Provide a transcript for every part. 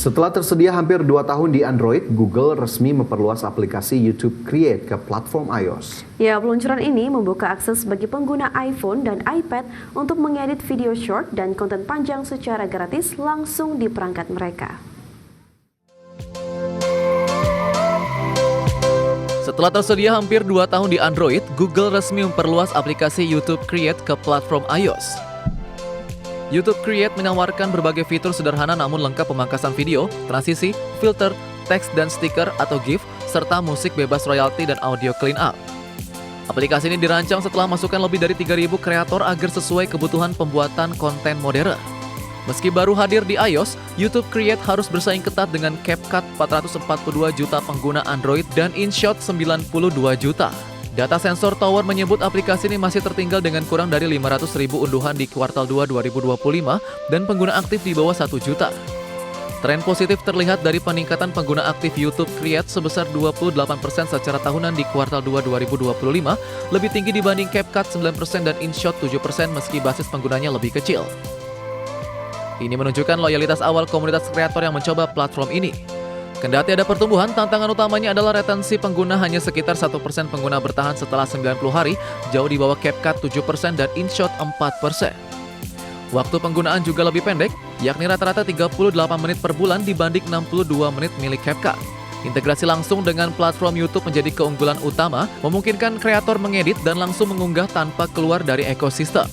Setelah tersedia hampir 2 tahun di Android, Google resmi memperluas aplikasi YouTube Create ke platform iOS. Ya, peluncuran ini membuka akses bagi pengguna iPhone dan iPad untuk mengedit video short dan konten panjang secara gratis langsung di perangkat mereka. Setelah tersedia hampir 2 tahun di Android, Google resmi memperluas aplikasi YouTube Create ke platform iOS. YouTube Create menawarkan berbagai fitur sederhana namun lengkap pemangkasan video, transisi, filter, teks dan stiker atau GIF, serta musik bebas royalti dan audio cleanup. Aplikasi ini dirancang setelah masukan lebih dari 3.000 kreator agar sesuai kebutuhan pembuatan konten modern. Meski baru hadir di iOS, YouTube Create harus bersaing ketat dengan CapCut 442 juta pengguna Android dan InShot 92 juta. Data sensor Tower menyebut aplikasi ini masih tertinggal dengan kurang dari 500.000 unduhan di kuartal 2 2025 dan pengguna aktif di bawah 1 juta. Tren positif terlihat dari peningkatan pengguna aktif YouTube Create sebesar 28% secara tahunan di kuartal 2 2025, lebih tinggi dibanding CapCut 9% dan InShot 7% meski basis penggunanya lebih kecil. Ini menunjukkan loyalitas awal komunitas kreator yang mencoba platform ini. Kendati ada pertumbuhan, tantangan utamanya adalah retensi pengguna hanya sekitar 1% pengguna bertahan setelah 90 hari, jauh di bawah CapCut 7% dan InShot 4%. Waktu penggunaan juga lebih pendek, yakni rata-rata 38 menit per bulan dibanding 62 menit milik CapCut. Integrasi langsung dengan platform YouTube menjadi keunggulan utama, memungkinkan kreator mengedit dan langsung mengunggah tanpa keluar dari ekosistem.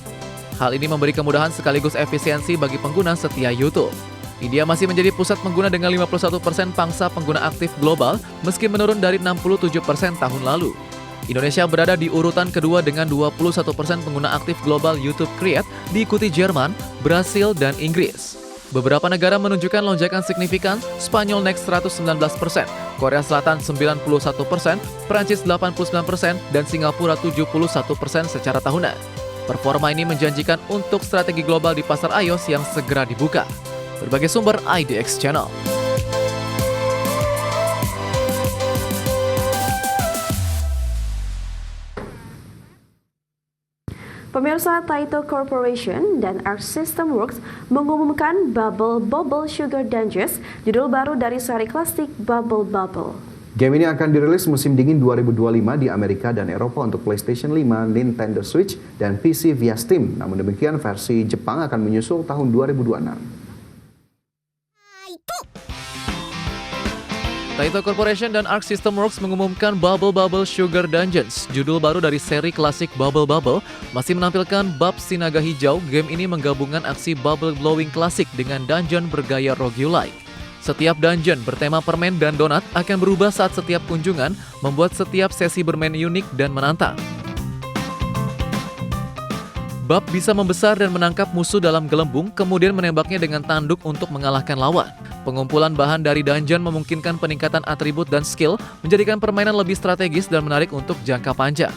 Hal ini memberi kemudahan sekaligus efisiensi bagi pengguna setia YouTube. India masih menjadi pusat pengguna dengan 51% pangsa pengguna aktif global, meski menurun dari 67% tahun lalu. Indonesia berada di urutan kedua dengan 21% pengguna aktif global YouTube Create, diikuti Jerman, Brasil, dan Inggris. Beberapa negara menunjukkan lonjakan signifikan, Spanyol naik 119%, Korea Selatan 91%, Prancis 89%, dan Singapura 71% secara tahunan. Performa ini menjanjikan untuk strategi global di pasar iOS yang segera dibuka. Berbagai sumber IDX Channel. Pemirsa, Taito Corporation dan Arc System Works mengumumkan Bubble Bobble Sugar Dungeons, judul baru dari seri klasik Bubble Bobble. Game ini akan dirilis musim dingin 2025 di Amerika dan Eropa untuk PlayStation 5, Nintendo Switch, dan PC via Steam. Namun demikian, versi Jepang akan menyusul tahun 2026. Taito Corporation dan Arc System Works mengumumkan Bubble Bobble Sugar Dungeons, judul baru dari seri klasik Bubble Bobble, masih menampilkan bab Sinaga Hijau. Game ini menggabungkan aksi bubble blowing klasik dengan dungeon bergaya roguelike. Setiap dungeon bertema permen dan donat akan berubah saat setiap kunjungan, membuat setiap sesi bermain unik dan menantang. Bab bisa membesar dan menangkap musuh dalam gelembung, kemudian menembaknya dengan tanduk untuk mengalahkan lawan. Pengumpulan bahan dari dungeon memungkinkan peningkatan atribut dan skill, menjadikan permainan lebih strategis dan menarik untuk jangka panjang.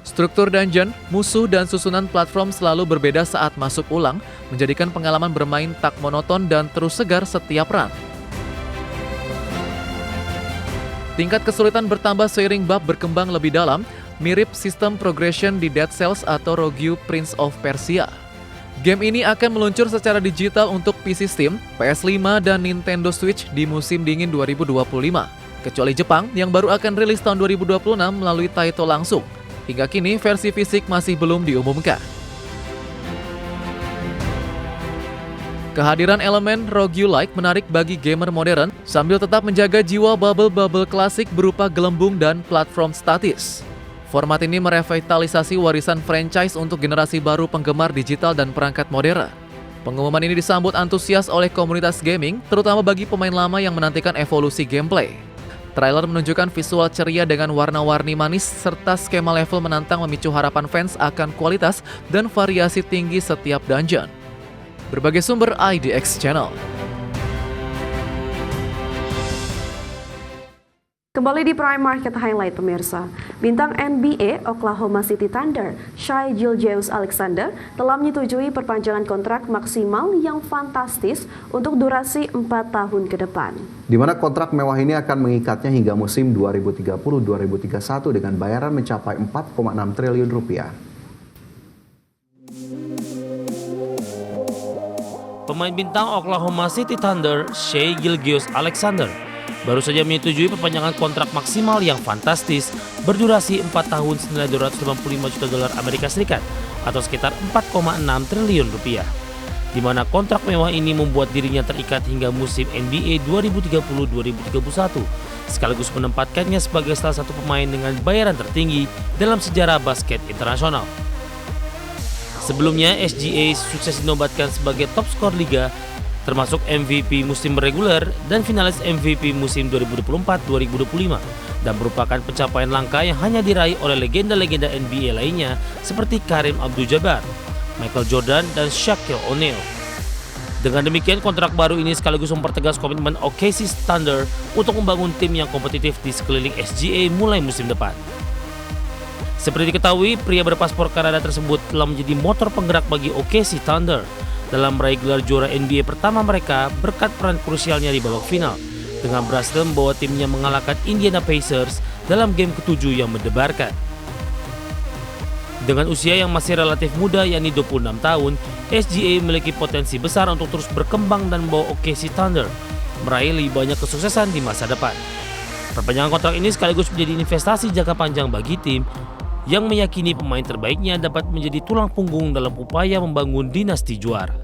Struktur dungeon, musuh, dan susunan platform selalu berbeda saat masuk ulang, menjadikan pengalaman bermain tak monoton dan terus segar setiap run. Tingkat kesulitan bertambah seiring bab berkembang lebih dalam, mirip sistem progression di Dead Cells atau Rogue Prince of Persia. Game ini akan meluncur secara digital untuk PC Steam, PS5, dan Nintendo Switch di musim dingin 2025. Kecuali Jepang yang baru akan rilis tahun 2026 melalui Taito langsung. Hingga kini versi fisik masih belum diumumkan. Kehadiran elemen roguelike menarik bagi gamer modern sambil tetap menjaga jiwa bubble-bubble klasik berupa gelembung dan platform statis. Format ini merevitalisasi warisan franchise untuk generasi baru penggemar digital dan perangkat modern. Pengumuman ini disambut antusias oleh komunitas gaming, terutama bagi pemain lama yang menantikan evolusi gameplay. Trailer menunjukkan visual ceria dengan warna-warni manis serta skema level menantang memicu harapan fans akan kualitas dan variasi tinggi setiap dungeon. Berbagai sumber IDX Channel. Kembali di Prime Market Highlight, pemirsa. Bintang NBA Oklahoma City Thunder, Shai Gilgeous-Alexander, telah menyetujui perpanjangan kontrak maksimal yang fantastis untuk durasi 4 tahun ke depan. Di mana kontrak mewah ini akan mengikatnya hingga musim 2030-2031 dengan bayaran mencapai 4,6 triliun rupiah. pemain bintang Oklahoma City Thunder, Shai Gilgeous-Alexander, baru saja menyetujui perpanjangan kontrak maksimal yang fantastis berdurasi 4 tahun senilai $255 juta Amerika Serikat atau sekitar 4,6 triliun rupiah. Di mana kontrak mewah ini membuat dirinya terikat hingga musim NBA 2030-2031, sekaligus menempatkannya sebagai salah satu pemain dengan bayaran tertinggi dalam sejarah basket internasional. Sebelumnya, SGA sukses dinobatkan sebagai top skor liga, termasuk MVP musim reguler dan finalis MVP musim 2024-2025, dan merupakan pencapaian langka yang hanya diraih oleh legenda-legenda NBA lainnya seperti Kareem Abdul-Jabbar, Michael Jordan, dan Shaquille O'Neal. Dengan demikian, kontrak baru ini sekaligus mempertegas komitmen OKC Thunder untuk membangun tim yang kompetitif di sekeliling SGA mulai musim depan. Seperti diketahui, pria berpaspor Kanada tersebut telah menjadi motor penggerak bagi OKC Thunder dalam meraih gelar juara NBA pertama mereka berkat peran krusialnya di babak final, dengan berhasil membawa timnya mengalahkan Indiana Pacers dalam game ke-7 yang mendebarkan. Dengan usia yang masih relatif muda yakni 26 tahun, SGA memiliki potensi besar untuk terus berkembang dan membawa OKC Thunder meraih lebih banyak kesuksesan di masa depan. Perpanjangan kontrak ini sekaligus menjadi investasi jangka panjang bagi tim yang meyakini pemain terbaiknya dapat menjadi tulang punggung dalam upaya membangun dinasti juara.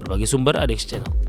Berbagai sumber ADX Channel.